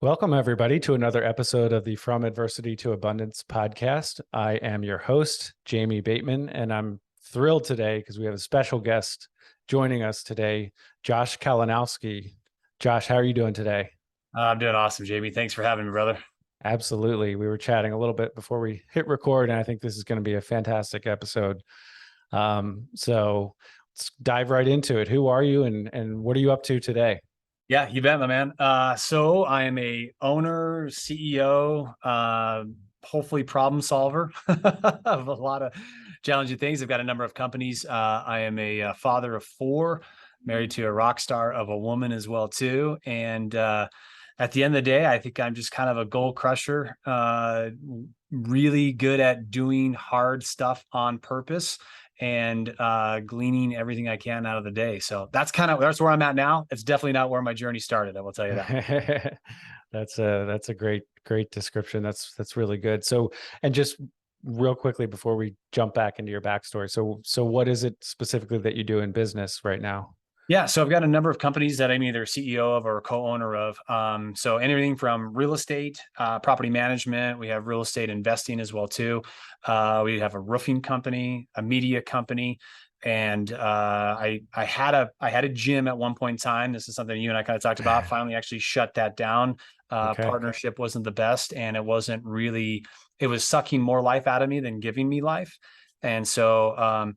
Welcome, everybody, to another episode of the From Adversity to Abundance podcast. I am your host, Jamie Bateman, and I'm thrilled today because we have a special guest joining us today, Josh Kalinowski. Josh, how are you doing today? I'm doing awesome, Jamie. Thanks for having me, brother. Absolutely. We were chatting a little bit before we hit record, and I think this is going to be a fantastic episode. So let's dive right into it. Who are you and what are you up to today? Yeah, you bet, my man. So I am a owner, CEO, hopefully problem solver of a lot of challenging things. I've got a number of companies. I am a father of four, married to a rock star of a woman as well too. And at the end of the day, I think I'm just kind of a goal crusher, really good at doing hard stuff on purpose and gleaning everything I can out of the day. So that's where I'm at now. It's definitely not where my journey started. I will tell you that. That's a great description. That's really good. So, and just real quickly before we jump back into your backstory. So what is it specifically that you do in business right now? Yeah, so I've got a number of companies that I'm either CEO of or co-owner of. So anything from real estate, property management. We have real estate investing as well too. We have a roofing company, a media company, and I had a gym at one point in time. This is something you and I kind of talked about. Finally, actually shut that down. Okay. Partnership wasn't the best, and it wasn't really. It was sucking more life out of me than giving me life. And so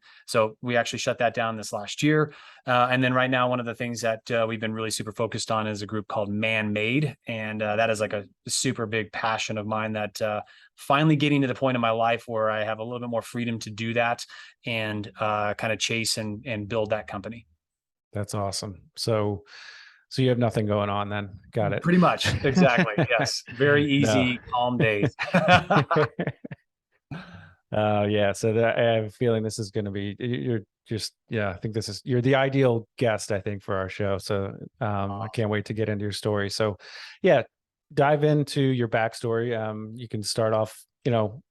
we actually shut that down this last year. And then right now, one of the things that we've been really super focused on is a group called Man Made. And that is like a super big passion of mine that finally getting to the point in my life where I have a little bit more freedom to do that and kind of chase and build that company. That's awesome. So you have nothing going on then. Got it. Pretty much. Exactly. Yes. Very No. easy, calm days. Yeah. So I have a feeling this is going to be, you're just, yeah, I think you're the ideal guest, I think, for our show. So I can't wait to get into your story. So yeah, dive into your backstory. You can start off,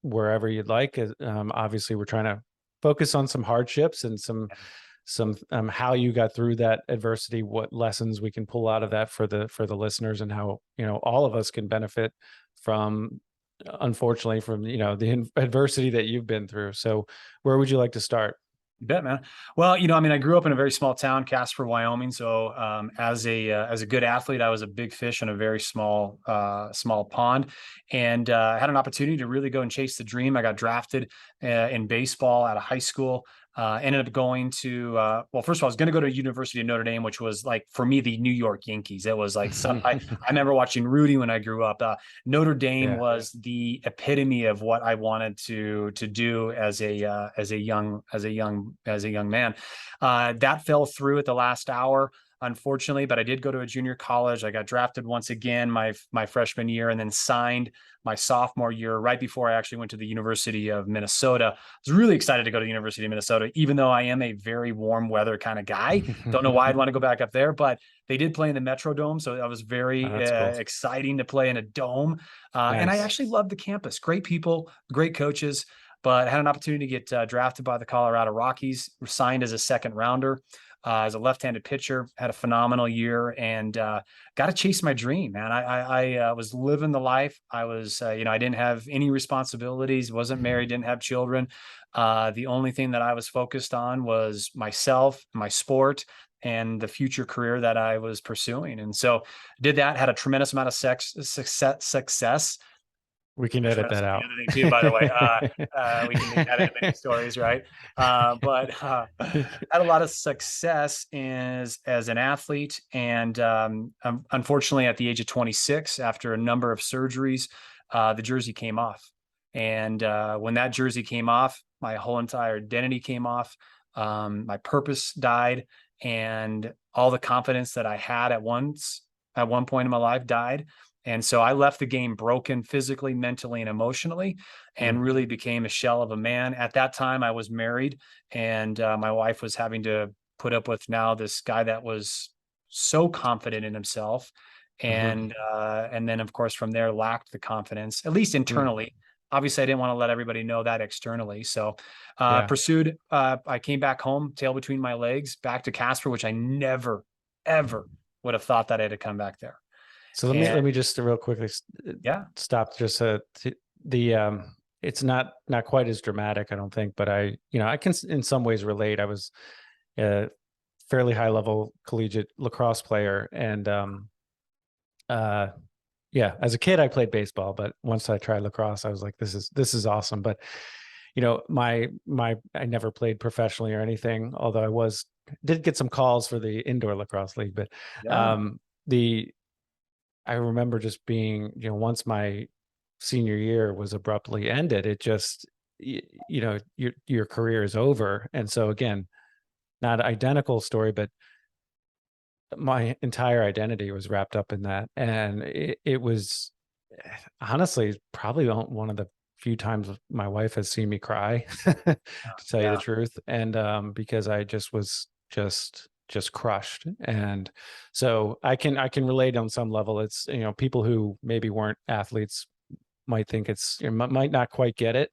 wherever you'd like. Obviously we're trying to focus on some hardships and some how you got through that adversity, what lessons we can pull out of that for the listeners, and how all of us can benefit from, unfortunately, from the adversity that you've been through. So where would you like to start? You bet, man. Well, I grew up in a very small town, Casper, Wyoming. So, as a good athlete, I was a big fish in a very small pond, and I had an opportunity to really go and chase the dream. I got drafted in baseball out of high school. Ended up going to well, first of all, I was going to go to University of Notre Dame, which was like for me the New York Yankees. It was like I remember watching Rudy when I grew up. Notre Dame Yeah. was the epitome of what I wanted to do as a young man. That fell through at the last hour, unfortunately, but I did go to a junior college. I got drafted once again my freshman year, and then signed my sophomore year right before I actually went to the University of Minnesota. I was really excited to go to the University of Minnesota, even though I am a very warm weather kind of guy. Don't know why I'd want to go back up there, but they did play in the Metrodome, so that was very That's cool. exciting to play in a dome. And I Nice. actually loved the campus. Great people, great coaches. But I had an opportunity to get drafted by the Colorado Rockies, signed as a second rounder. As a left-handed pitcher, had a phenomenal year, and got to chase my dream, man. I was living the life. I was, I didn't have any responsibilities, wasn't married, didn't have children. The only thing that I was focused on was myself, my sport, and the future career that I was pursuing. And so did that, had a tremendous amount of success. We can edit that out. The other thing too, by the way, we can make that into many stories, right? But had a lot of success as an athlete, and unfortunately, at the age of 26, after a number of surgeries, the jersey came off. And when that jersey came off, my whole entire identity came off. My purpose died, and all the confidence that I had at one point in my life died. And so I left the game broken physically, mentally, and emotionally, and really became a shell of a man. At that time, I was married, and my wife was having to put up with now this guy that was so confident in himself. And then, of course, from there, lacked the confidence, at least internally. Obviously, I didn't want to let everybody know that externally. So pursued, I came back home, tail between my legs, back to Casper, which I never, ever would have thought that I had to come back there. So And let me just real quickly yeah, stop. Just the it's not quite as dramatic, I don't think, but I can in some ways relate. I was a fairly high level collegiate lacrosse player, and uh, yeah, as a kid I played baseball, but once I tried lacrosse, I was like, this is awesome. But my I never played professionally or anything, although did get some calls for the indoor lacrosse league. But yeah, the I remember just being, once my senior year was abruptly ended, it just, your career is over. And so again, not identical story, but my entire identity was wrapped up in that. And it was honestly probably one of the few times my wife has seen me cry, to tell you the yeah, truth. And because I just was just crushed. And so I can relate on some level. It's, people who maybe weren't athletes might think might not quite get it,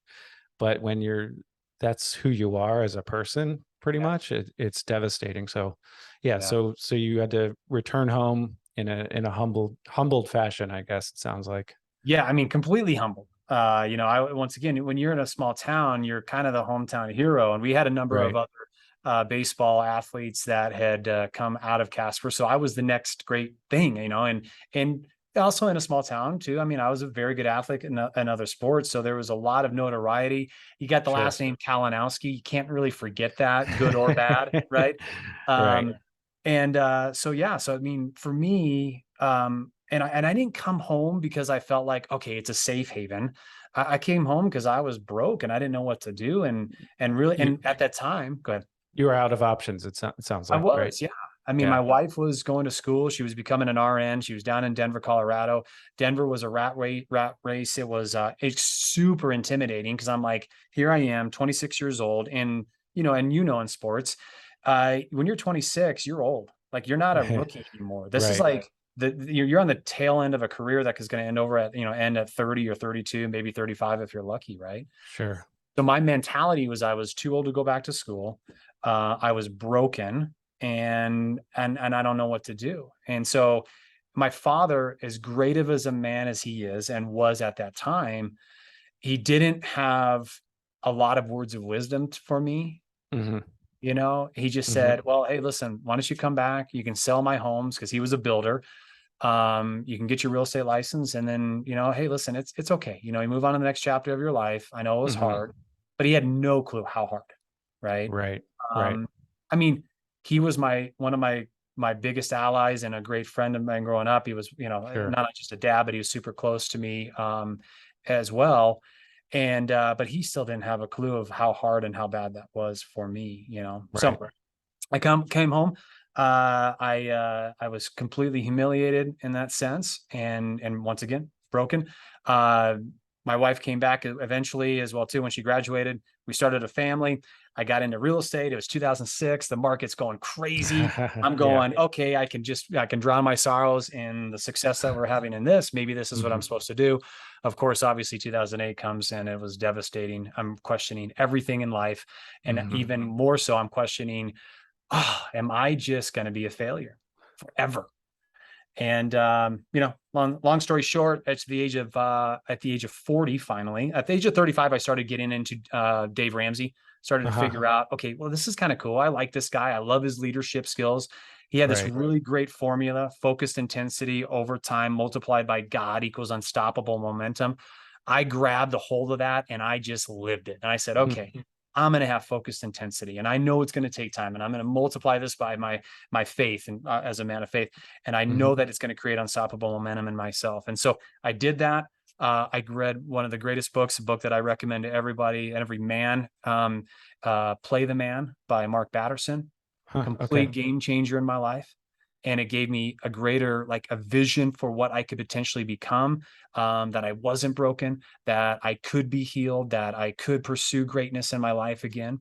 but when that's who you are as a person, pretty yeah, much, it's devastating. So yeah, yeah. so you had to return home in a humbled fashion, I guess it sounds like. Yeah, I mean, completely humbled. I once again, when you're in a small town, you're kind of the hometown hero, and we had a number of Right. other baseball athletes that had come out of Casper, so I was the next great thing, and also in a small town too. I mean, I was a very good athlete in other sports, so there was a lot of notoriety. You got the Sure. last name Kalinowski, you can't really forget that, good or bad, right? Right. Um, and so yeah, so I mean, for me, and I didn't come home because I felt like, okay, it's a safe haven. I came home because I was broke and I didn't know what to do. And really, you and at that time, go ahead. you were out of options, it sounds I like, right? was, yeah. I mean, Yeah. my wife was going to school. She was becoming an RN. She was down in Denver, Colorado. Denver was a rat race. It was it's super intimidating because I'm like, here I am, 26 years old, and in sports, when you're 26, you're old. Like you're not a rookie anymore. This is Right. like you're on the tail end of a career that is going to end at 30 or 32, maybe 35 if you're lucky, right? Sure. So my mentality was I was too old to go back to school. I was broken and I don't know what to do. And so my father, as great of as a man as he is and was at that time, he didn't have a lot of words of wisdom for me. Hmm. He just Hmm. said, well, hey, listen, why don't you come back? You can sell my homes because he was a builder. You can get your real estate license and then, hey, listen, it's okay. You move on to the next chapter of your life. I know it was Hmm. hard, but he had no clue how hard. Right. Right. Right. Um, I mean, he was one of my biggest allies and a great friend of mine growing up. He was, Sure. not just a dad, but he was super close to me as well. And but he still didn't have a clue of how hard and how bad that was for me. So Right. I came home. I was completely humiliated in that sense, and once again broken. Uh, my wife came back eventually as well too when she graduated. We started a family. I got into real estate. It was 2006. The market's going crazy. I'm Yeah. going, okay, I can drown my sorrows in the success that we're having in this. Maybe this is what I'm Hmm. supposed to do. Of course, obviously 2008 comes and it was devastating. I'm questioning everything in life. And Hmm. even more so, I'm questioning, am I just going to be a failure forever? And long story short, at the age of 40, finally, at the age of 35, I started getting into Dave Ramsey. Started to Uh-huh. figure out, okay, well, this is kind of cool. I like this guy. I love his leadership skills. He had this Right. really great formula: focused intensity over time multiplied by God equals unstoppable momentum. I grabbed a hold of that and I just lived it. And I said, Mhm. okay, I'm going to have focused intensity, and I know it's going to take time, and I'm going to multiply this by my faith and as a man of faith, and I Mhm. know that it's going to create unstoppable momentum in myself. And so I did that. I read one of the greatest books, a book that I recommend to everybody, every man, Play the Man by Mark Batterson. Huh. Okay. Complete game changer in my life. And it gave me a greater, like a vision for what I could potentially become, that I wasn't broken, that I could be healed, that I could pursue greatness in my life again.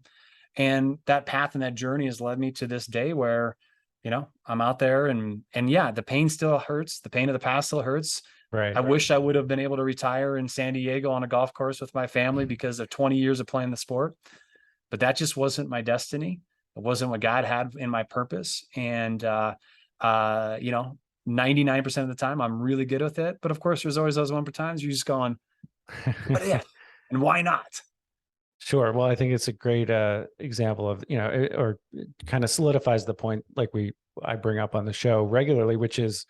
And that path and that journey has led me to this day where, I'm out there and yeah, the pain still hurts. The pain of the past still hurts. I Right. wish I would have been able to retire in San Diego on a golf course with my family because of 20 years of playing the sport, but that just wasn't my destiny. It wasn't what God had in my purpose. And, 99% of the time, I'm really good with it. But of course, there's always those 1% times you're just going, what if, and why not? Sure. Well, I think it's a great example of, or it kind of solidifies the point like I bring up on the show regularly, which is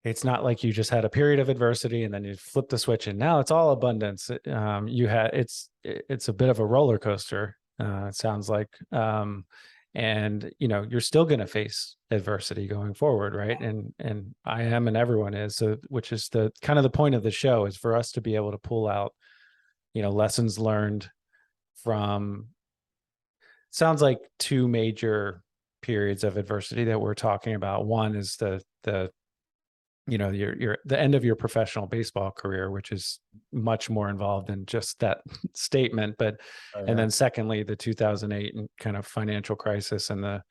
it's not like you just had a period of adversity and then you flip the switch and now it's all abundance. It's a bit of a roller coaster. It sounds like, and you're still going to face adversity going forward, right? And I am, and everyone is. So, which is the kind of the point of the show, is for us to be able to pull out, lessons learned from, sounds like, two major periods of adversity that we're talking about. One is the the end of your professional baseball career, which is much more involved than just that statement. But and then secondly, the 2008 and kind of financial crisis, and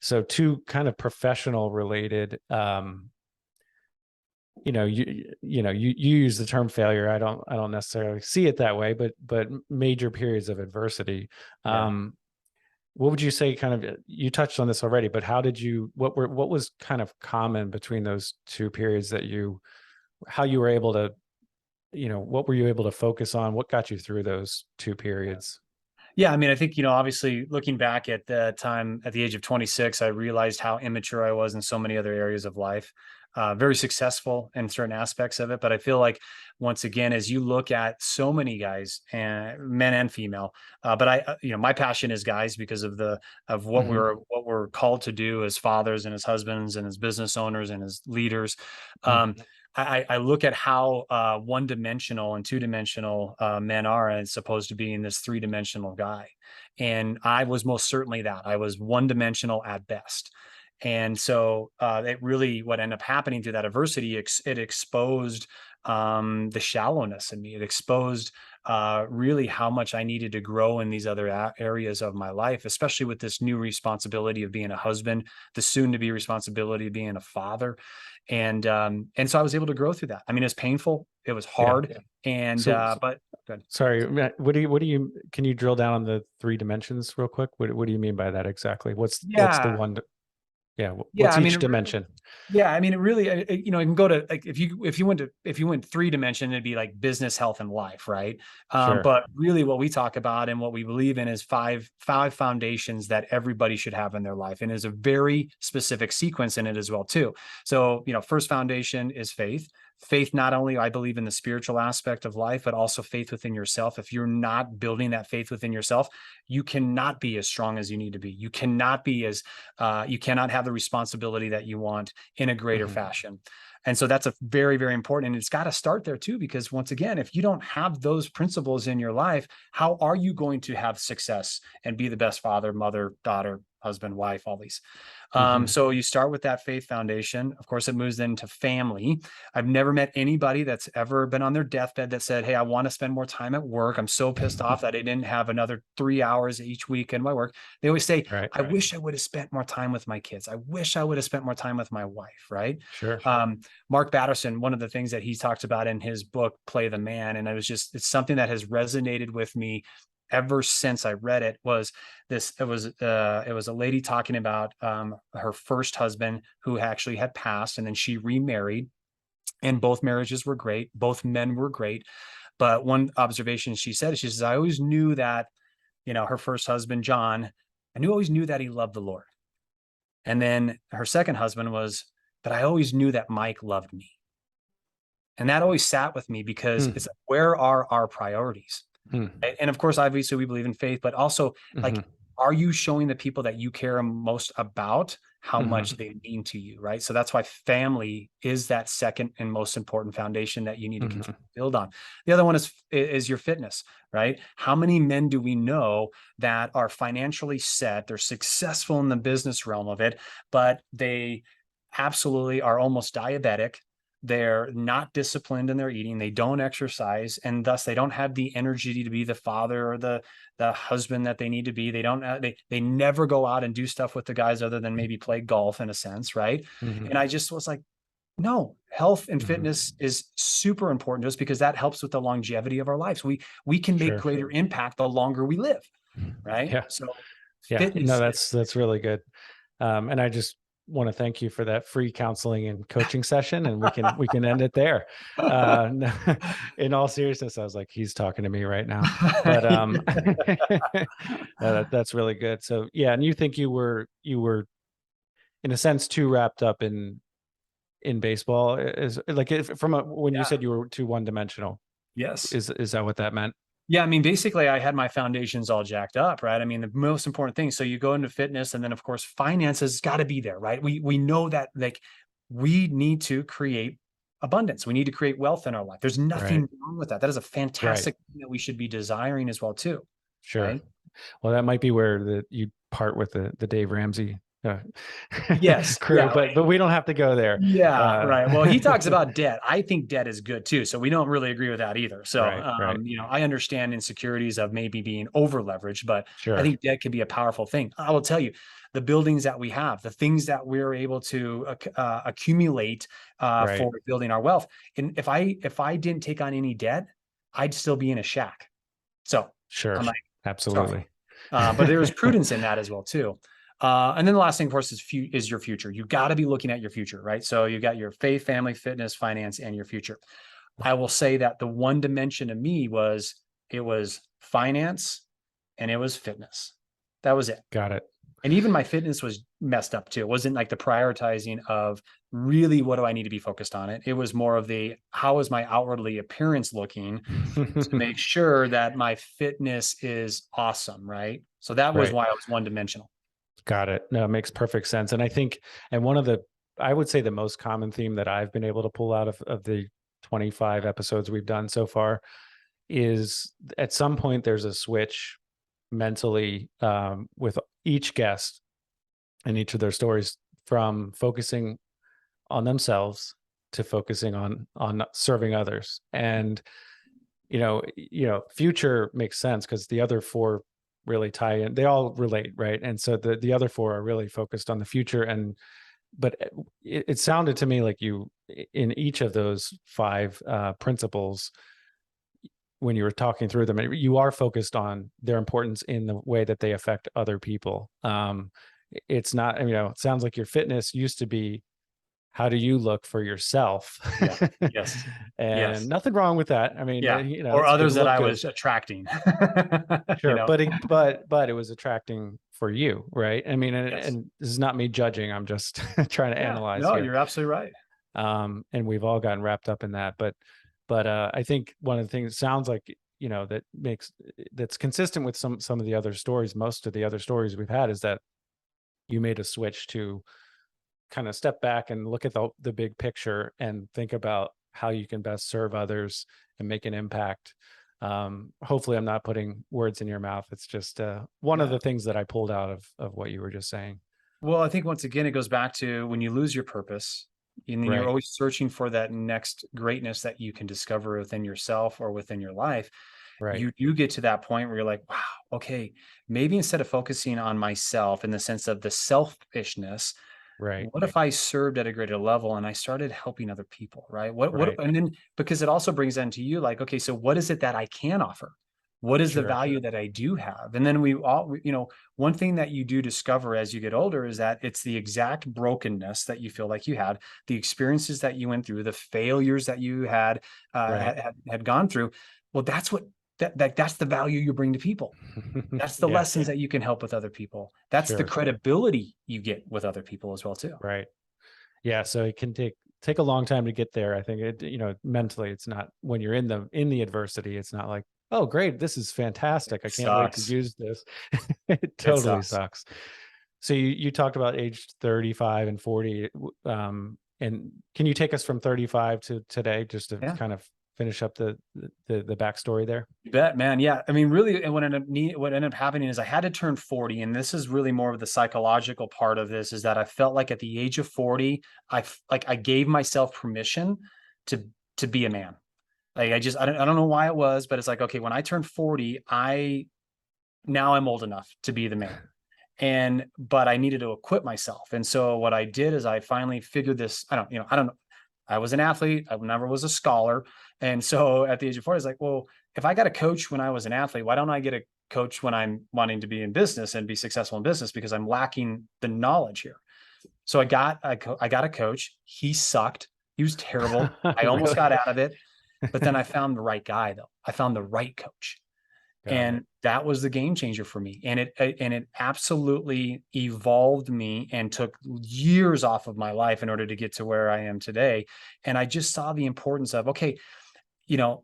so two kind of professional related. You use the term failure. I don't necessarily see it that way, but major periods of adversity. What would you say, kind of, you touched on this already, but what was kind of common between those two periods how you were able to, what were you able to focus on? What got you through those two periods? Yeah, I mean, I think, obviously looking back at the time at the age of 26, I realized how immature I was in so many other areas of life. Very successful in certain aspects of it, but I feel like, once again, as you look at so many guys, and men and female, but my passion is guys because of what we're called to do as fathers and as husbands and as business owners and as leaders. I look at how one-dimensional and two-dimensional men are, as opposed to being this three-dimensional guy. And I was most certainly that. I was one-dimensional at best. And so it really, what ended up happening through that adversity, it exposed the shallowness in me. It exposed really how much I needed to grow in these other areas of my life, especially with this new responsibility of being a husband, the soon to be responsibility of being a father. And so I was able to grow through that. I mean, it's painful. It was hard. And, but good. Sorry, Matt, can you drill down on the three dimensions real quick? What do you mean by that exactly? What's the one? What's I mean, each dimension? Yeah, I mean, it really, it can go to, like, if you went three dimension, it'd be like business, health, and life, right? Sure. But really, what we talk about and what we believe in is five foundations that everybody should have in their life, and is a very specific sequence in it as well too. So, first foundation is faith. Faith, not only, I believe, in the spiritual aspect of life, but also faith within yourself. If you're not building that faith within yourself, you cannot be as strong as you need to be. You cannot have the responsibility that you want in a greater fashion. And so that's a very, very important, and it's got to start there too, because once again, if you don't have those principles in your life, how are you going to have success and be the best father, mother, daughter, husband, wife, all these? So you start with that faith foundation. Of course, it moves into family. I've never met anybody that's ever been on their deathbed that said, hey, I want to spend more time at work. I'm so pissed off that I didn't have another 3 hours each week in my work. They always say, I wish I would have spent more time with my kids. I wish I would have spent more time with my wife. Right. Sure. Mark Batterson, one of the things that he talked about in his book, Play the Man, and it's something that has resonated with me ever since I read it, was this. It was a lady talking about her first husband, who actually had passed, and then she remarried, and both marriages were great. Both men were great. But one observation she says, I always knew that, her first husband, John, always knew that he loved the Lord. And then her second husband but I always knew that Mike loved me. And that always sat with me, because it's like, where are our priorities? And of course, obviously, we believe in faith, but also, like, are you showing the people that you care most about how much they mean to you, right? So that's why family is that second and most important foundation that you need to continue to build on. The other one is your fitness, right? How many men do we know that are financially set, they're successful in the business realm of it, but they absolutely are almost diabetic? They're not disciplined in their eating. They don't exercise, and thus they don't have the energy to be the father or the husband that they need to be. They don't. They never go out and do stuff with the guys other than maybe play golf, in a sense, right? And I just was like, no, health and fitness is super important to us, because that helps with the longevity of our lives. We can make greater impact the longer we live, right? Yeah. So Yeah. fitness. No, that's really good. And I just want to thank you for that free counseling and coaching session, and we can end it there. No, in all seriousness, I was like, he's talking to me right now, but no, that's really good. So yeah, and you think you were in a sense too wrapped up in baseball, is like, if from when you Yeah. said you were too one dimensional, Yes. is that what that meant? Yeah, I mean, basically, I had my foundations all jacked up, right? I mean, the most important thing. So you go into fitness, and then of course, finances got to be there, right? We know that, like, we need to create abundance. We need to create wealth in our life. There's Right. nothing wrong with that. That is a Right. fantastic thing that we should be desiring as well too, Sure. right? Well, that might be where you part with the Dave Ramsey uh, Yes. crew, Yeah. but we don't have to go there. Yeah, right. Well, he talks about debt. I think debt is good too. So we don't really agree with that either. So, Right. Right. I understand insecurities of maybe being over leveraged, but I Sure. think debt can be a powerful thing. I will tell you, the buildings that we have, the things that we're able to accumulate Right. for building our wealth. And if I didn't take on any debt, I'd still be in a shack. So Sure. I'm like, sorry. Absolutely. But there is prudence in that as well too. And then the last thing, of course, is your future. You got to be looking at your future, right? So you got your faith, family, fitness, finance, and your future. I will say that the one dimension of me was, it was finance and it was fitness. That was it. Got it. And even my fitness was messed up too. It wasn't like the prioritizing of really what do I need to be focused on it. It was more of the, how is my outwardly appearance looking to make sure that my fitness is awesome, right? So that was Right. why I was one dimensional. Got it. No, it makes perfect sense. And I think, and one of the, I would say the most common theme that I've been able to pull out of the 25 episodes we've done so far is, at some point there's a switch mentally, with each guest and each of their stories, from focusing on themselves to focusing on serving others. And future makes sense because the other four really tie in, they all relate, right? And so the other four are really focused on the future. And but it sounded to me like you, in each of those five principles, when you were talking through them, you are focused on their importance in the way that they affect other people. It's not, it sounds like your fitness used to be, how do you look for yourself? Yeah. Yes. And Yes. nothing wrong with that. I mean, Yeah. Or it's good to others that look I good. was attracting. Sure, but it was attracting for you, right? I mean, Yes. and this is not me judging. I'm just trying to Yeah. analyze No, here. you're absolutely right. And we've all gotten wrapped up in that. But I think one of the things, sounds like, that's consistent with some of the other stories. Most of the other stories we've had is that you made a switch to kind of step back and look at the big picture and think about how you can best serve others and make an impact. Hopefully I'm not putting words in your mouth. It's just one of Yeah. the things that I pulled out of what you were just saying. Well, I think once again, it goes back to when you lose your purpose, and then you're Right. always searching for that next greatness that you can discover within yourself or within your life. Right. You do get to that point where you're like, wow, okay, maybe instead of focusing on myself in the sense of the selfishness, Right. what if I served at a greater level and I started helping other people, right? Right. And then, because it also brings into you like, okay, so what is it that I can offer? What is the Sure. value that I do have? And then one thing that you do discover as you get older is that it's the exact brokenness that you feel like you had, the experiences that you went through, the failures that you Right. had gone through. Well, that's the value you bring to people. That's the Yeah. lessons that you can help with other people. That's the Sure. credibility you get with other people as well too. Right. Yeah. So it can take a long time to get there. I think mentally, it's not, when you're in the adversity, it's not like, oh great, this is fantastic, I can't wait to Sucks. use this. It It totally sucks. sucks. So you talked about age 35 and 40, and can you take us from 35 to today, just to Yeah. kind of finish up the backstory there? You bet, man. Yeah. I mean, really, what ended up happening is I had to turn 40. And this is really more of the psychological part of this, is that I felt like at the age of 40, I gave myself permission to, to be a man. Like, I don't know why it was, but it's like, okay, when I turned 40, now I'm old enough to be the man. But I needed to equip myself. And so what I did is I finally figured this, I don't know. I was an athlete. I never was a scholar. And so at the age of 40, I was like, well, if I got a coach when I was an athlete, why don't I get a coach when I'm wanting to be in business and be successful in business? Because I'm lacking the knowledge here. So I got a coach. He sucked. He was terrible. I almost Really? got out of it, but then I found the right guy though. I found the right coach. Got it. And that was the game changer for me. And it absolutely evolved me and took years off of my life in order to get to where I am today. And I just saw the importance of, okay,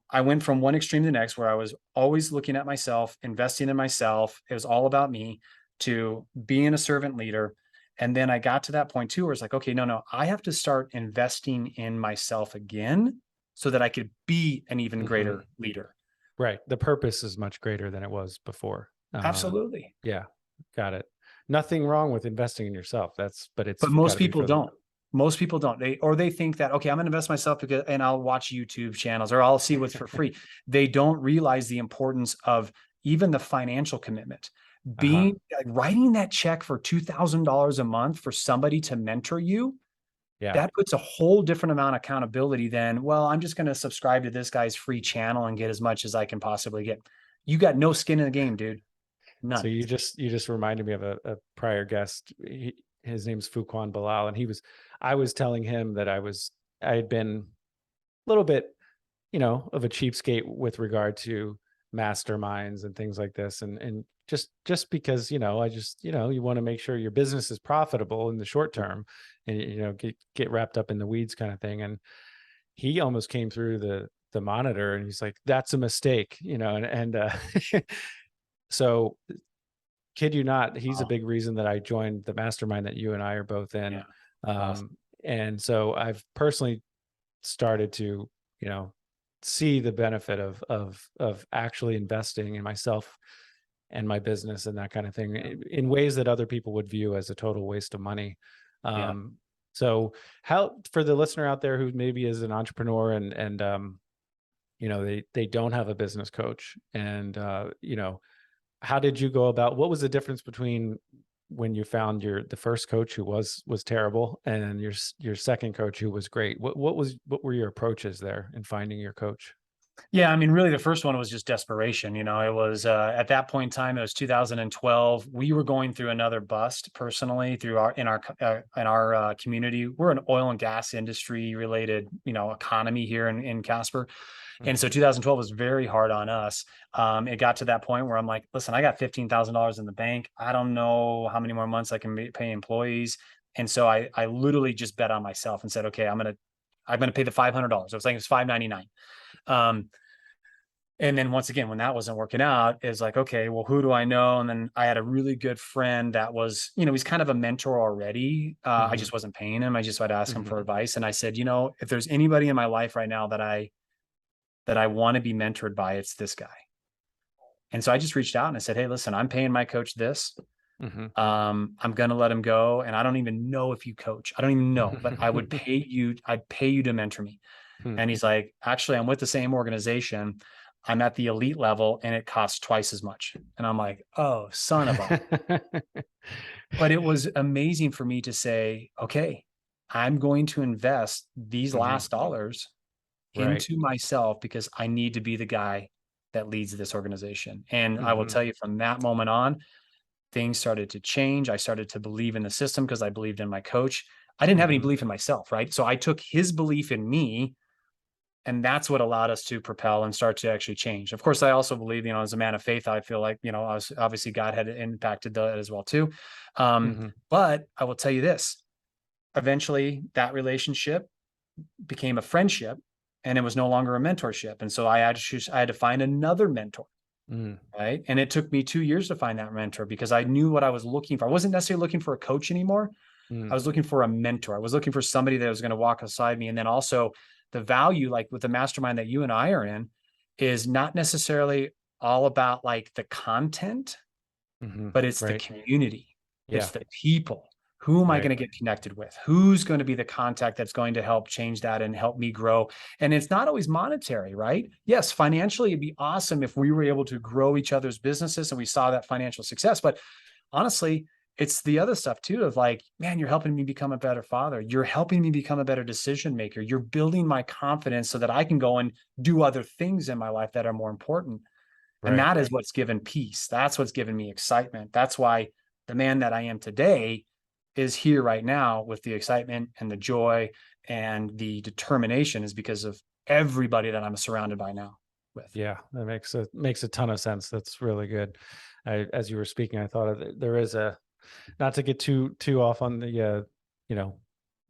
I went from one extreme to the next where I was always looking at myself, investing in myself. It was all about me, to being a servant leader. And then I got to that point too, where it's like, okay, no, I have to start investing in myself again so that I could be an even Mhm. greater leader. Right. The purpose is much greater than it was before. Absolutely. Yeah, got it. Nothing wrong with investing in yourself. But But it's got most to be people for the don't. Most people don't. They think that, okay, I'm going to invest myself because, and I'll watch YouTube channels or I'll see what's for free. They don't realize the importance of even the financial commitment. uh-huh. Being like, writing that check for $2,000 a month for somebody to mentor you, Yeah. that puts a whole different amount of accountability than, well, I'm just going to subscribe to this guy's free channel and get as much as I can possibly get. You got no skin in the game, dude. So None. you just reminded me of a prior guest. His name's Fuquan Bilal, and I was telling him that I had been a little bit, of a cheapskate with regard to masterminds and things like this. And just because, I just, you want to make sure your business is profitable in the short term and, get wrapped up in the weeds kind of thing. And he almost came through the monitor and he's like, that's a mistake, and so kid you not, he's a Oh, big reason that I joined the mastermind that you and I are both yeah. in. Awesome. And so I've personally started to, see the benefit of actually investing in myself and my business and that kind of thing Yeah. in ways that other people would view as a total waste of money. Yeah. So how, for the listener out there who maybe is an entrepreneur and they don't have a business coach, and how did you go about, what was the difference between when you found the first coach who was terrible and your second coach who was great? What were your approaches there in finding your coach? Yeah, I mean, really, the first one was just desperation. It was at that point in time, it was 2012. We were going through another bust personally through our community. We're an oil and gas industry related, economy here in Casper. And so Mhm. 2012 was very hard on us. It got to that point where I'm like, listen, I got $15,000 in the bank. I don't know how many more months I can pay employees. And so I literally just bet on myself and said, okay, I'm gonna pay the $500. I was saying it was $599. Um, and then once again, when that wasn't working out, is like, okay, well, who do I know? And then I had a really good friend that was, he's kind of a mentor already. I Mhm. just wasn't paying him. I just would ask him Mhm. for advice. And I said, if there's anybody in my life right now that I want to be mentored by, it's this guy. And so I just reached out and I said, hey, listen, I'm paying my coach this. Mhm. I'm gonna let him go. And I don't even know if you coach. I don't even know, but I'd pay you to mentor me. Hmm. And he's like, actually, I'm with the same organization. I'm at the elite level and it costs twice as much. And I'm like, oh, son of a. But it was amazing for me to say, okay, I'm going to invest these Mhm. last dollars Right. into myself because I need to be the guy that leads this organization. And I will Mhm. tell you from that moment on, things started to change. I started to believe in the system because I believed in my coach. I didn't have any Mhm. belief in myself, right? So I took his belief in me, and that's what allowed us to propel and start to actually change. Of course, I also believe, as a man of faith, I feel like, I was obviously God had impacted that as well too. Mhm. But I will tell you this: eventually, that relationship became a friendship, and it was no longer a mentorship. And so I had to find another mentor. Mm. Right. And it took me 2 years to find that mentor because I knew what I was looking for. I wasn't necessarily looking for a coach anymore. I Mm. was looking for a mentor. I was looking for somebody that was going to walk beside me. And then also the value, like with the mastermind that you and I are in, is not necessarily all about like the content, Mhm. but it's the Right. community. It's Yeah. the people. Who am I Right. going to get connected with? Who's going to be the contact that's going to help change that and help me grow? And it's not always monetary, right? Yes, financially, it'd be awesome if we were able to grow each other's businesses and we saw that financial success. But honestly, it's the other stuff too of like, man, you're helping me become a better father. You're helping me become a better decision maker. You're building my confidence so that I can go and do other things in my life that are more important. And Right. that is what's given peace. That's what's given me excitement. That's why the man that I am today is here right now with the excitement and the joy and the determination is because of everybody that I'm surrounded by now with. Yeah, that makes a ton of sense. That's really good. As you were speaking, I thought there is a, not to get too off on the you know,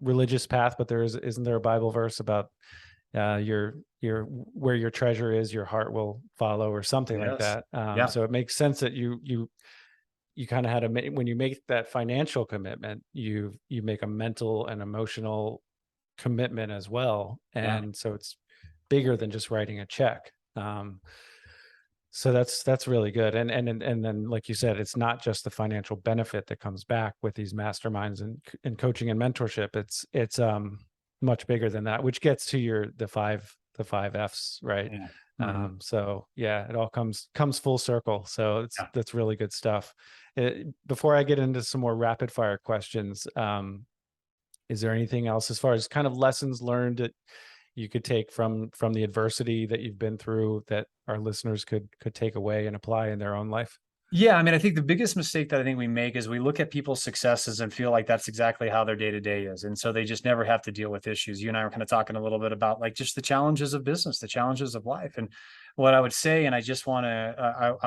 religious path, but isn't there a Bible verse about your where your treasure is, your heart will follow, or something like Yes. that. Yeah. So it makes sense that you kind of had to make, when you make that financial commitment, you make a mental and emotional commitment as well, Yeah. and so it's bigger than just writing a check. Um, so that's really good. And then, like you said, it's not just the financial benefit that comes back with these masterminds and coaching and mentorship. It's much bigger than that, which gets to the five F's, right? Yeah. Mhm. So yeah, it all comes full circle. So Yeah. that's really good stuff. Before I get into some more rapid fire questions, is there anything else as far as kind of lessons learned that you could take from the adversity that you've been through that our listeners could take away and apply in their own life? Yeah, I mean, I think the biggest mistake that I think we make is we look at people's successes and feel like that's exactly how their day to day is. And so they just never have to deal with issues. You and I were kind of talking a little bit about like just the challenges of business, the challenges of life. And what I would say, and I just want to,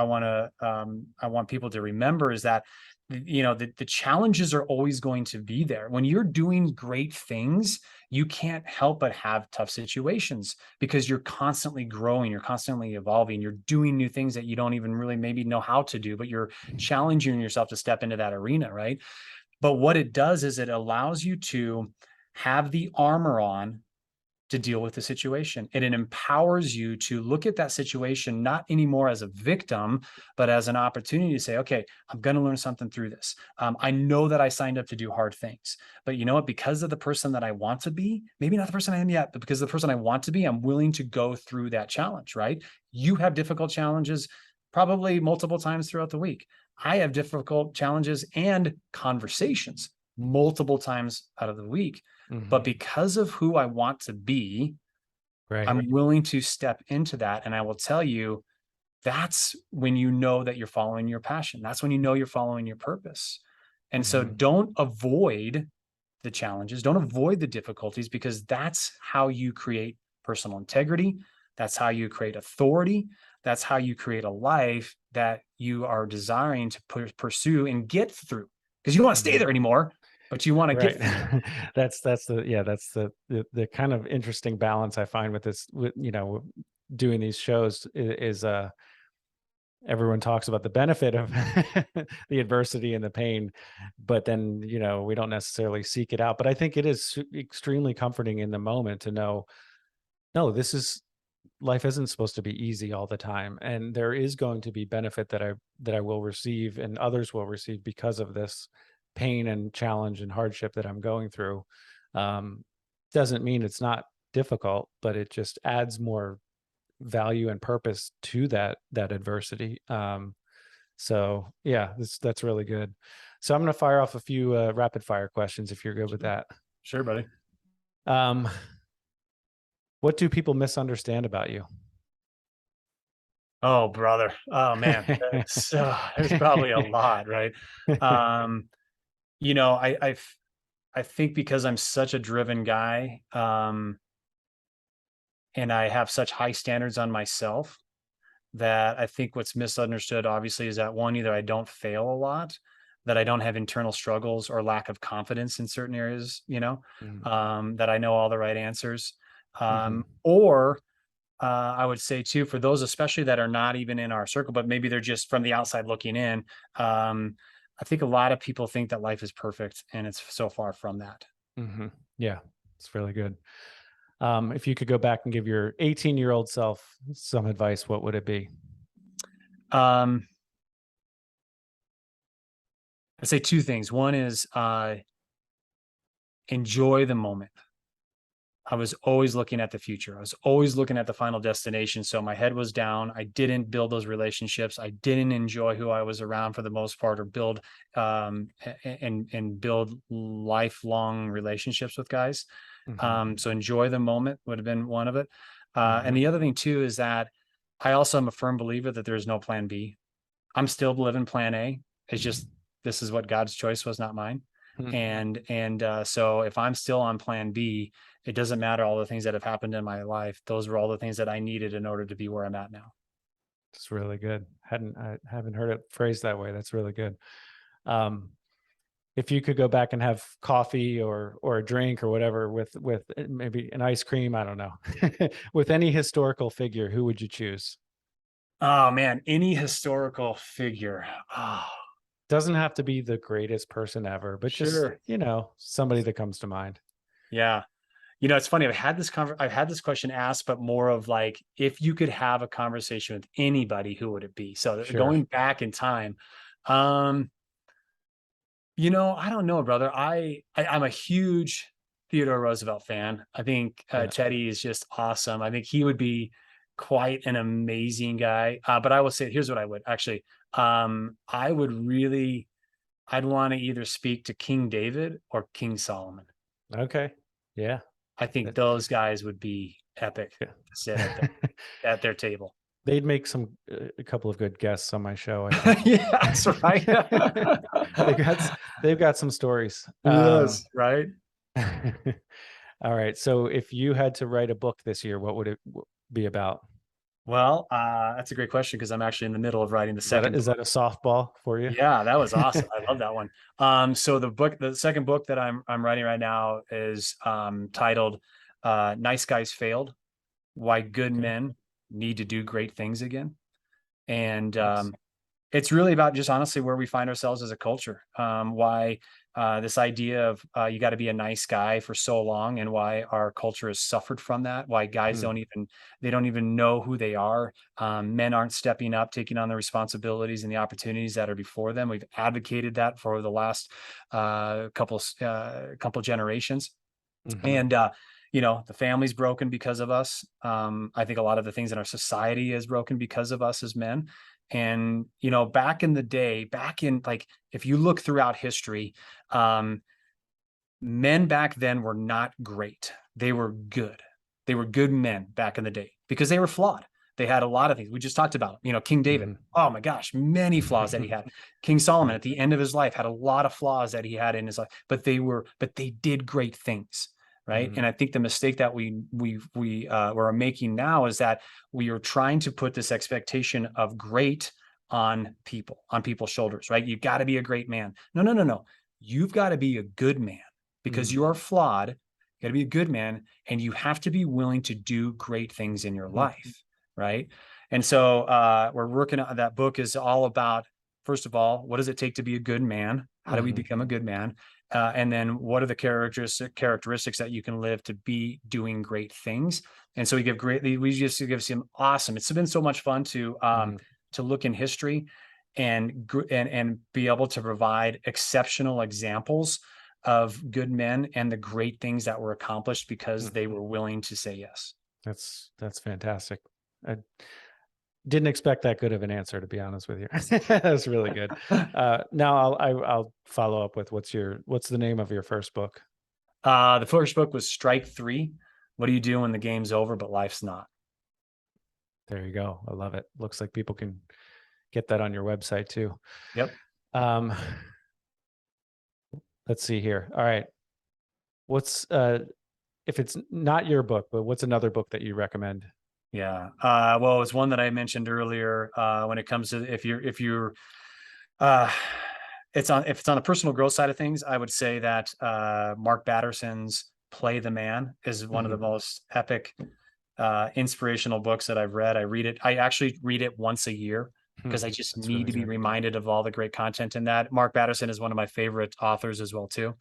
I want people to remember is that, the challenges are always going to be there. When you're doing great things, you can't help but have tough situations because you're constantly growing, you're constantly evolving, you're doing new things that you don't even really maybe know how to do, but you're challenging yourself to step into that arena, right? But what it does is it allows you to have the armor on to deal with the situation. And it empowers you to look at that situation not anymore as a victim, but as an opportunity to say, okay, I'm going to learn something through this. I know that I signed up to do hard things, but you know what? Because of the person that I want to be, maybe not the person I am yet, but because of the person I want to be, I'm willing to go through that challenge, right? You have difficult challenges probably multiple times throughout the week. I have difficult challenges and conversations multiple times out of the week. But Hmm. because of who I want to be, Right. I'm willing to step into that. And I will tell you, that's when you know that you're following your passion. That's when you know you're following your purpose. And so Hmm. don't avoid the challenges, don't avoid the difficulties, because that's how you create personal integrity. That's how you create authority. That's how you create a life that you are desiring to pursue and get through, because you don't want to stay Hmm. there anymore, but you want to Right. get through. That's the, yeah, that's the kind of interesting balance I find with this, with, doing these shows is everyone talks about the benefit of the adversity and the pain, but then, we don't necessarily seek it out. But I think it is extremely comforting in the moment to know, no, life isn't supposed to be easy all the time, and there is going to be benefit that I will receive and others will receive because of this pain and challenge and hardship that I'm going through. um, doesn't mean it's not difficult, but it just adds more value and purpose to that adversity. So yeah, that's really good. So I'm going to fire off a few rapid fire questions if you're good with that. Sure, buddy. um, what do people misunderstand about you? Oh, brother. Oh, man. There's probably a lot, right? Um, you know, I think because I'm such a driven guy, and I have such high standards on myself, that I think what's misunderstood obviously is that one, either I don't fail a lot, that I don't have internal struggles or lack of confidence in certain areas, Mm, that I know all the right answers. mhm, Or I would say too, for those especially that are not even in our circle, but maybe they're just from the outside looking in. I think a lot of people think that life is perfect, and it's so far from that. mhm. Yeah, it's really good. If you could go back and give your 18-year-old self some advice, what would it be? Um, I'd say two things. One is enjoy the moment. I was always looking at the future. I was always looking at the final destination. So my head was down. I didn't build those relationships. I didn't enjoy who I was around for the most part, or build and build lifelong relationships with guys. Mhm, So enjoy the moment would have been one of it. And mhm, the other thing too is that I also am a firm believer that there is no plan B. I'm still living plan A. It's just this is what God's choice was, not mine. So if I'm still on plan B, it doesn't matter all the things that have happened in my life. Those were all the things that I needed in order to be where I'm at now. It's really good. I haven't heard it phrased that way. That's really good. Um, if you could go back and have coffee or a drink or whatever with maybe an ice cream, I don't know, with any historical figure, who would you choose? Oh man, any historical figure. Oh, Doesn't have to be the greatest person ever, but just, sure. somebody that comes to mind. Yeah. It's funny. I've had this question asked, but more of like, if you could have a conversation with anybody, who would it be? So Sure. going back in time, um, I don't know, brother. I'm a huge Theodore Roosevelt fan. I think Yeah. Teddy is just awesome. I think he would be quite an amazing guy. But I will say, here's what I would actually. I would really, I'd want to either speak to King David or King Solomon. Okay. Yeah. I think That, those guys would be epic to sit yeah. at their table. They'd make a couple of good guests on my show, I think. Yeah, that's right. they've got they've got some stories. Yes, right. All right. So if you had to write a book this year, what would it be about? Well, that's a great question because I'm actually in the middle of writing the second Is book. that a softball for you? Yeah, that was awesome. I love that one. So the second book that I'm writing right now is titled "Nice Guys Failed: Why Good Okay. Men Need to Do Great Things Again." And Nice. it's really about just honestly where we find ourselves as a culture. Why this idea of you got to be a nice guy for so long, and why our culture has suffered from that. Why guys Hmm. they don't even know who they are. Men aren't stepping up, taking on the responsibilities and the opportunities that are before them. We've advocated that for the last couple generations, Hmm. and the family's broken because of us. I think a lot of the things in our society is broken because of us as men. And back in the day, back in like, if you look throughout history, um, men back then were not great. They were good. They were good men back in the day because they were flawed. They had a lot of things we just talked about. King David. Hmm. Oh my gosh, many flaws that he had. King Solomon at the end of his life had a lot of flaws that he had in his life, but they did great things, right? Hmm. And I think the mistake that we're making now is that we are trying to put this expectation of great on people's shoulders, right? You've got to be a great man. No, no, no, no. You've got to be a good man because Hmm. you are flawed. You got to be a good man, and you have to be willing to do great things in your Hmm. life, right? And so we're working on that book is all about, first of all, what does it take to be a good man? How do we Hmm. become a good man? And then what are the characteristics that you can live to be doing great things? And so we just give some awesome. It's been so much fun Hmm. to look in history and be able to provide exceptional examples of good men and the great things that were accomplished because they Hmm. were willing to say yes. That's fantastic. I didn't expect that good of an answer, to be honest with you. That's really good. Now I'll follow up with what's the name of your first book? The first book was Strike Three. What do you do when the game's over, but life's not? There you go. I love it. Looks like people can get that on your website too. Yep. Um, let's see here. All right. What's if it's not your book, but what's another book that you recommend? Yeah. Well, it's one that I mentioned earlier. When it comes to uh, if it's on the personal growth side of things, I would say that Mark Batterson's Play the Man is one of the Hmm. most epic, inspirational books that I've read. I actually read it once a year because I just That's need really to be good. reminded of all the great content in that. Mark Batterson is one of my favorite authors as well too.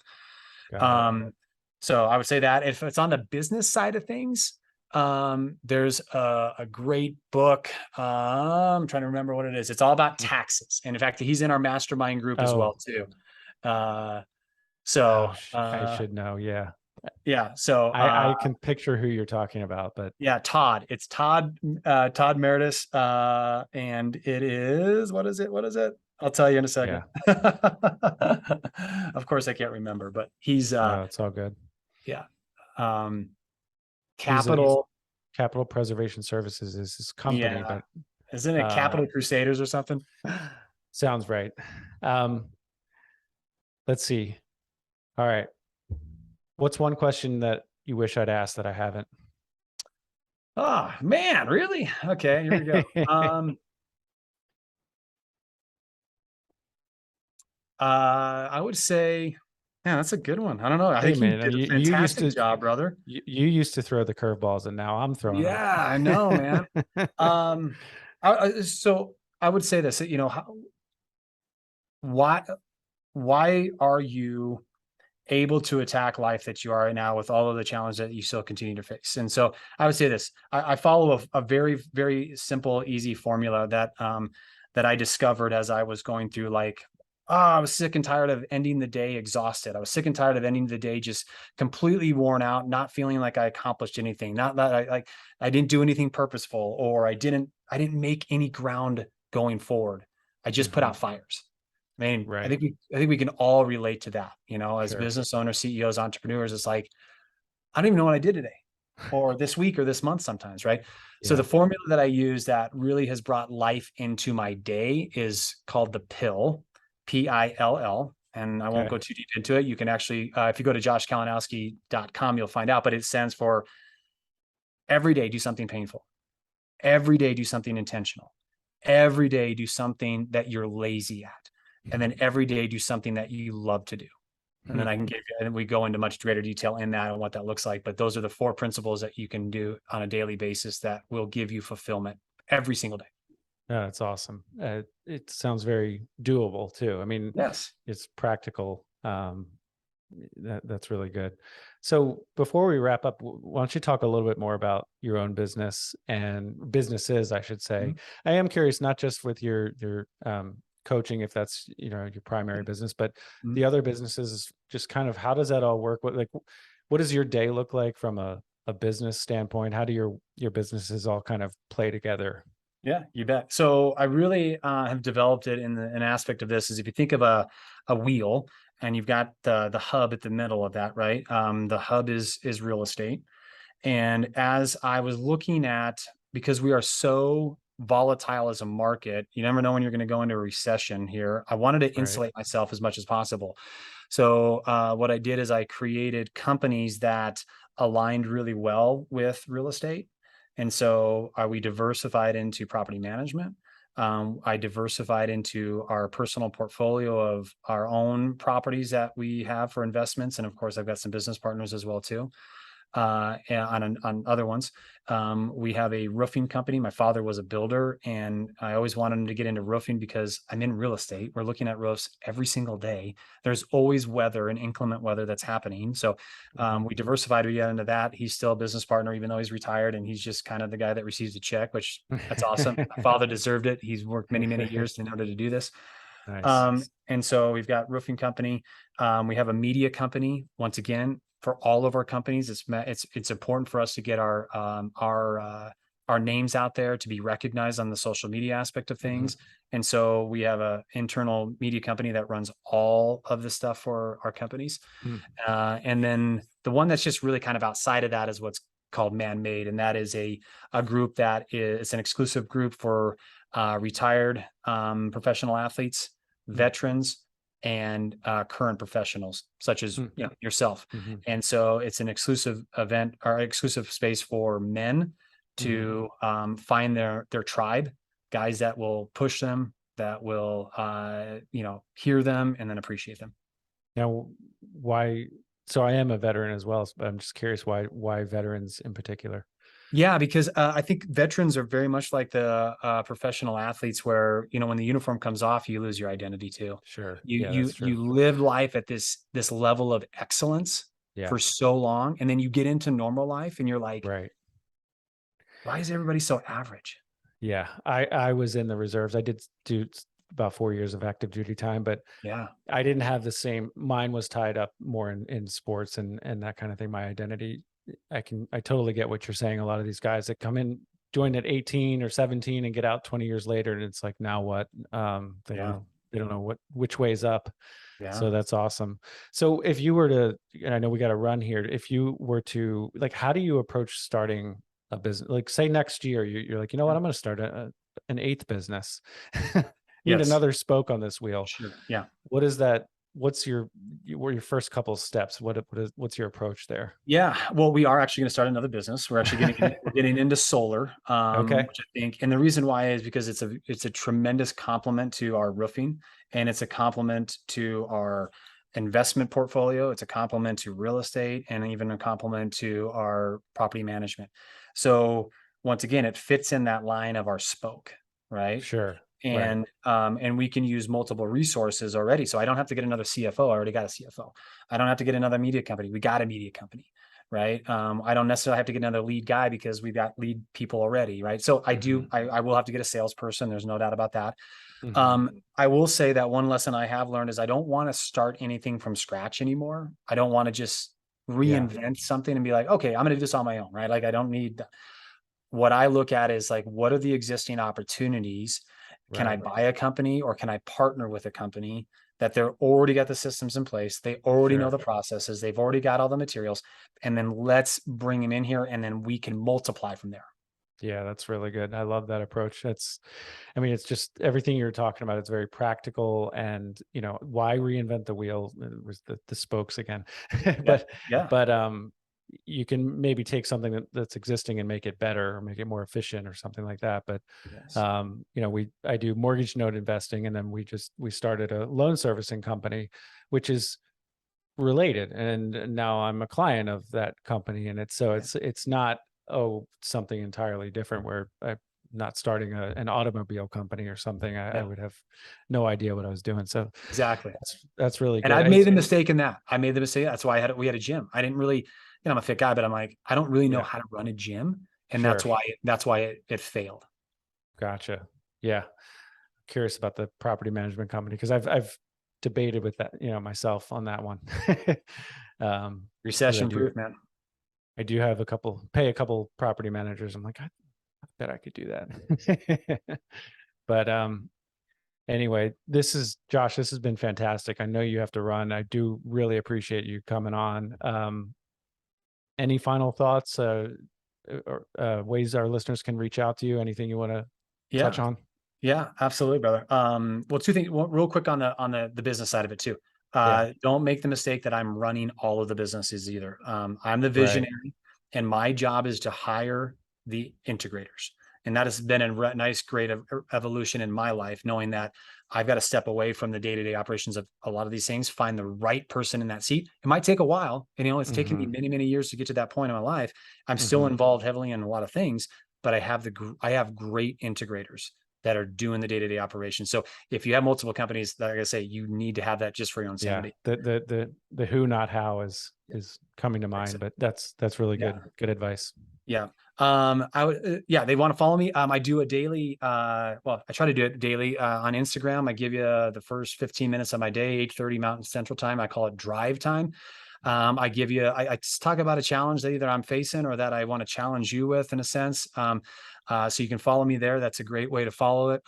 Got it. So I would say that if it's on the business side of things, there's a great book. I'm trying to remember what it is. It's all about Hmm. taxes. And in fact, he's in our mastermind group as well Oh, too. Uh, so I should know. Yeah. yeah. So I can picture who you're talking about, but yeah, Todd. It's Todd Meredith. And it is, what is it? What is it? I'll tell you in a second. yeah, Of course I can't remember, but he's no, it's all good. yeah. Um He's Capital. Capital Preservation Services is his company, Yeah. but Isn't it uh, Capital Crusaders or something? sounds right. Um, let's see. All right. What's one question that you wish I'd asked that I haven't? Oh man, really? Okay, here we go. I would say, yeah, that's a good one. I don't know. I Hey think you man, did a you used fantastic to job, brother. you used to throw the curveballs, and now I'm throwing them. Yeah, I know, man. Um, so I would say this, why why are you able to attack life that you are right now with all of the challenges that you still continue to face? And so I would say this: I follow a very, very simple, easy formula that I discovered as I was going through I was sick and tired of ending the day exhausted. I was sick and tired of ending the day just completely worn out, not feeling like I accomplished anything, not that I didn't do anything purposeful, or I didn't make any ground going forward. I just put Mhm. out fires. I mean, I Right. think we can all relate to that, as Sure. business owners, CEOs, entrepreneurs. It's like, I don't even know what I did today or this week or this month sometimes, right? So the Yeah. formula that I use that really has brought life into my day is called the PILL, PILL. And I won't Okay. go too deep into it. You can actually, if you go to joshkalinowski.com, you'll find out, but it stands for every day do something painful. Every day do something intentional. Every day do something that you're lazy at. And then every day do something that you love to do. And then Hmm. I can give you, and we go into much greater detail in that and what that looks like. But those are the 4 principles that you can do on a daily basis that will give you fulfillment every single day. Yeah, that's awesome. It sounds very doable too. I mean, Yes. it's practical. That's really good. So before we wrap up, why don't you talk a little bit more about your own business and businesses, I should say. Mhm. I am curious, not just with your coaching, if that's your primary business, but Mhm. the other businesses. Just kind of how does that all work? What does your day look like from a business standpoint? How do your businesses all kind of play together? Yeah, you bet. So I really have developed it in an aspect of this is if you think of a wheel and you've got the hub at the middle of that, right? The hub is real estate. And as I was looking at, because we are so volatile as a market, you never know when you're going to go into a recession here. I wanted to Right. insulate myself as much as possible. So what I did is I created companies that aligned really well with real estate. And so we diversified into property management. I diversified into our personal portfolio of our own properties that we have for investments. And of course, I've got some business partners as well too and on other ones. We have a roofing company. My father was a builder, and I always wanted him to get into roofing because I'm in real estate. We're looking at roofs every single day. There's always weather and inclement weather that's happening. So Mhm. we diversified. We got into that. He's still a business partner, even though he's retired, and he's just kind of the guy that receives a check, which that's awesome. My father deserved it. He's worked many, many years in order to do this. Nice. And so we've got roofing company. We have a media company. Once again, for all of our companies, it's important for us to get our names out there to be recognized on the social media aspect of Mhm. things. And so we have a internal media company that runs all of the stuff for our companies. Mm. And then the one that's just really kind of outside of that is what's called Man-Made, and that is a group that is it's an exclusive group for retired professional athletes, Mm. veterans, and current professionals such as Mm. yourself. Mhm. And so it's an exclusive event or exclusive space for men Mhm. to find their tribe, guys that will push them, that will hear them and then appreciate them. Now, why? So I am a veteran as well, but I'm just curious why veterans in particular. Yeah, because I think veterans are very much like the professional athletes, where when the uniform comes off, you lose your identity too. Sure. You Yeah, you that's true. you live life at this level of excellence Yeah. for so long, and then you get into normal life, and you're like, Right. why is everybody so average? Yeah. I was in the reserves. I did do about 4 years of active duty time, but Yeah, I didn't have the same. Mine was tied up more in sports and that kind of thing. My identity. I totally get what you're saying. A lot of these guys that come in, join at 18 or 17 and get out 20 years later, and it's like, now what? yeah, They don't know which way is up. yeah. So that's awesome. So if you were to, and I know we got to run here, if you were to, like, how do you approach starting a business? Like, say next year, you're like, you know what, Yeah. I'm going to start an eighth business. Need Yes, another spoke on this wheel. sure. Yeah. What does that what's your first couple of steps? What's your approach there? Yeah, well, we are actually going to start another business. We're actually we're getting into solar, Okay. which I think, and the reason why is because it's a tremendous complement to our roofing, and it's a complement to our investment portfolio. It's a complement to real estate, and even a complement to our property management. So once again, it fits in that line of our spoke, right? Sure. Right. And we can use multiple resources already. So I don't have to get another CFO. I already got a CFO. I don't have to get another media company. We got a media company, right? I don't necessarily have to get another lead guy because we've got lead people already, right? So Mhm. I will have to get a salesperson. There's no doubt about that. Mhm. I will say that one lesson I have learned is I don't want to start anything from scratch anymore. I don't want to just Yeah. reinvent something and be like, okay, I'm going to do this on my own, right? Like I don't need. What I look at is like, what are the existing opportunities? Can I Right. buy a company or can I partner with a company that they're already got the systems in place? They already know Sure. the processes. They've already got all the materials. And then let's bring them in here and then we can multiply from there. Yeah, that's really good. I love that approach. I mean, it's just everything you're talking about. It's very practical, and why reinvent the wheel? It was the spokes again, Yeah. but Yeah. but you can maybe take something that's existing and make it better, or make it more efficient, or something like that. But Yes. I do mortgage note investing, and then we started a loan servicing company, which is related, and now I'm a client of that company, and Yeah. it's not something entirely different, where I'm not starting an automobile company or something. I Yeah. would have no idea what I was doing. So Exactly. that's really And good. I've made the mistake in that. I made the mistake. That's why we had a gym. I didn't really, I'm a fit guy, but I'm like, I don't really know Yeah, how to run a gym. And sure. that's why it failed. Gotcha. Yeah. Curious about the property management company, because I've debated with that, myself on that one. Because Recession proof, man. I do have pay a couple property managers. I'm like, I bet I could do that. But anyway, Josh, this has been fantastic. I know you have to run. I do really appreciate you coming on. Any final thoughts, or ways our listeners can reach out to you? Anything you want to touch Yeah. on? Yeah, absolutely, brother. Well, two things, real quick on the business side of it too. Yeah. Don't make the mistake that I'm running all of the businesses either. I'm the Right. visionary, and my job is to hire the integrators. And that has been a nice, great evolution in my life, knowing that I've got to step away from the day-to-day operations of a lot of these things, find the right person in that seat. It might take a while, and it's taken me Hmm. many, many years to get to that point in my life. I'm still Hmm. involved heavily in a lot of things, but I have great integrators that are doing the day-to-day operations. So if you have multiple companies, like I say, you need to have that just for your own Yeah. sanity. The who, not how, is coming to That's mind, it. but that's really Yeah. good. Good advice. Yeah. I would, yeah, they want to follow me. I do a daily, well, I try to do it daily, on Instagram. I give you the first 15 minutes of my day, 8:30 Mountain Central Time. I call it drive time. I give you, I just talk about a challenge that either I'm facing or that I want to challenge you with, in a sense. So you can follow me there. That's a great way to follow it.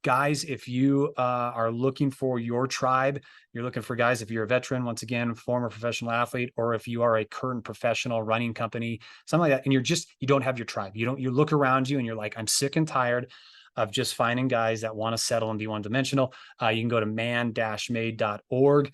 Guys, if you are looking for your tribe, you're looking for guys, if you're a veteran, once again, former professional athlete, or if you are a current professional running company, something like that, and you don't have your tribe. You look around you and you're like, I'm sick and tired of just finding guys that want to settle and be one dimensional. You can go to man-made.org.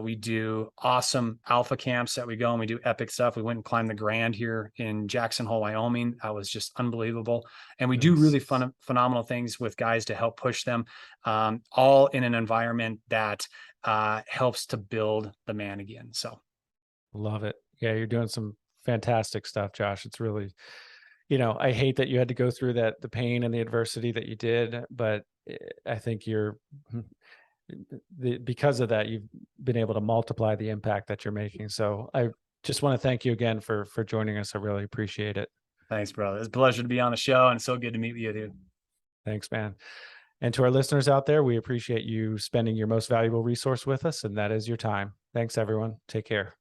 We do awesome alpha camps that we go and we do epic stuff. We went and climbed the Grand here in Jackson Hole, Wyoming. That was just unbelievable. And we do Nice. really phenomenal things with guys to help push them, all in an environment that helps to build the man again. So Love it. Yeah, you're doing some fantastic stuff, Josh. It's really, I hate that you had to go through the pain and the adversity that you did, but I think because of that, you've been able to multiply the impact that you're making. So I just want to thank you again for joining us. I really appreciate it. thanks, brother. It's a pleasure to be on the show and so good to meet with you, dude. Thanks, man. And to our listeners out there, we appreciate you spending your most valuable resource with us, and that is your time. Thanks, everyone. Take care.